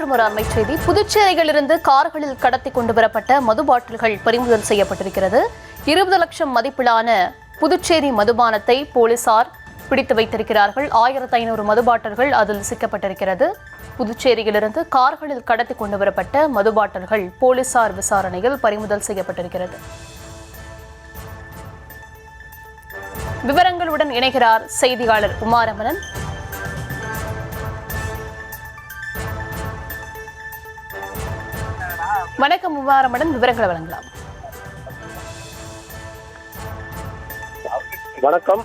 மற்றொரு அண்மை செய்தி. புதுச்சேரியிலிருந்து கார்களில் கடத்தி கொண்டு வரப்பட்ட மது பாட்டில்கள் பறிமுதல் செய்யப்பட்டிருக்கிறது. 20 லட்சம் மதிப்பிலான புதுச்சேரி மதுபானத்தை போலீசார் பிடித்து வைத்திருக்கிறார்கள். 1500 மது பாட்டில்கள் அதில் சிக்கப்பட்டிருக்கிறது. புதுச்சேரியிலிருந்து கார்களில் கடத்தி கொண்டு வரப்பட்ட மது பாட்டில்கள் போலீசார் விசாரணையில் பறிமுதல் செய்யப்பட்டிருக்கிறது. விவரங்களுடன் இணைகிறார் செய்தியாளர் உமாரமணன். வணக்கம் உமாரமணன், விவரங்களை வழங்கலாம். வணக்கம்.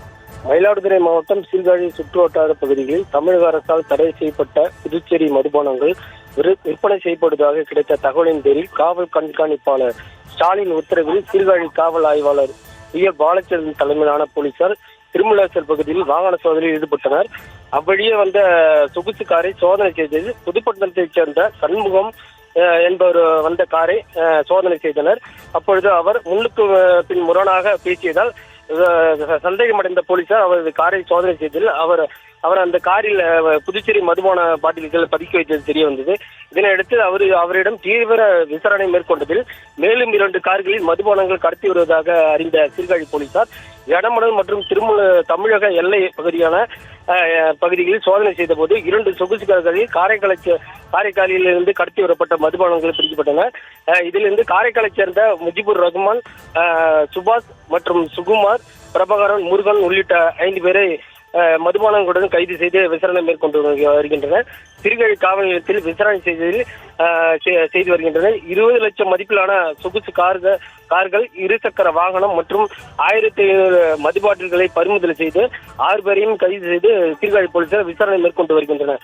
மயிலாடுதுறை மாவட்டம் சீர்காழி சுற்றுவட்டார பகுதிகளில் தமிழக அரசால் தடை செய்யப்பட்ட புதுச்சேரி மதுபானங்கள் விற்பனை செய்யப்படுவதாக கிடைத்த தகவலின் பேரில் காவல் கண்காணிப்பாளர் ஸ்டாலின் உத்தரவில் சீர்காழி காவல் ஆய்வாளர் பாலச்சந்திரன் தலைமையிலான போலீசார் திருமலாசல் பகுதியில் வாகன சோதனையில் ஈடுபட்டனர். அவ்வழியே வந்த சொகுசு காரை சோதனை செய்தது. புதுப்பட்டினத்தைச் சேர்ந்த சண்முகம் என்பவர் வந்த காரை சோதனை செய்தனர். அப்பொழுது அவர் முன்னுக்கு பின் முரணாக பேசியதால் சந்தேகமடைந்த போலீசார் அவரது காரை சோதனை செய்ததில் அவர் அந்த காரில் புதுச்சேரி மதுபான பாட்டில்கள் பதுக்கி வைத்தது தெரிய வந்தது. இதனையடுத்து அவரிடம் தீவிர விசாரணை மேற்கொண்டதில் மேலும் 2 கார்களில் மதுபானங்கள் கடத்தி வருவதாக அறிந்த சீர்காழி போலீசார் எடமடல் மற்றும் தமிழக எல்லை பகுதிகளில் சோதனை செய்த போது 2 சொகுசு கார்களில் காரைக்காலில் இருந்து கடத்தி வரப்பட்ட மதுபானங்கள் பிடிக்கப்பட்டன. இதிலிருந்து காரைக்காலை சேர்ந்த முஜிபுர் ரஹ்மான், சுபாஷ் மற்றும் சுகுமார், பிரபாகரன், முருகன் உள்ளிட்ட 5 பேரை மதுபானங்களுடன் கைது செய்து விசாரணை மேற்கொண்டு வருகின்றனர். சீர்காழி காவல் நிலையத்தில் விசாரணை செய்து வருகின்றனர். 20 லட்சம் மதிப்பிலான சொகுசு கார்கள், 2 சக்கர வாகனம் மற்றும் 1500 மது பாட்டில்களை பறிமுதல் செய்து 6 பேரையும் கைது செய்து சீர்காழி போலீசார் விசாரணை மேற்கொண்டு வருகின்றனர்.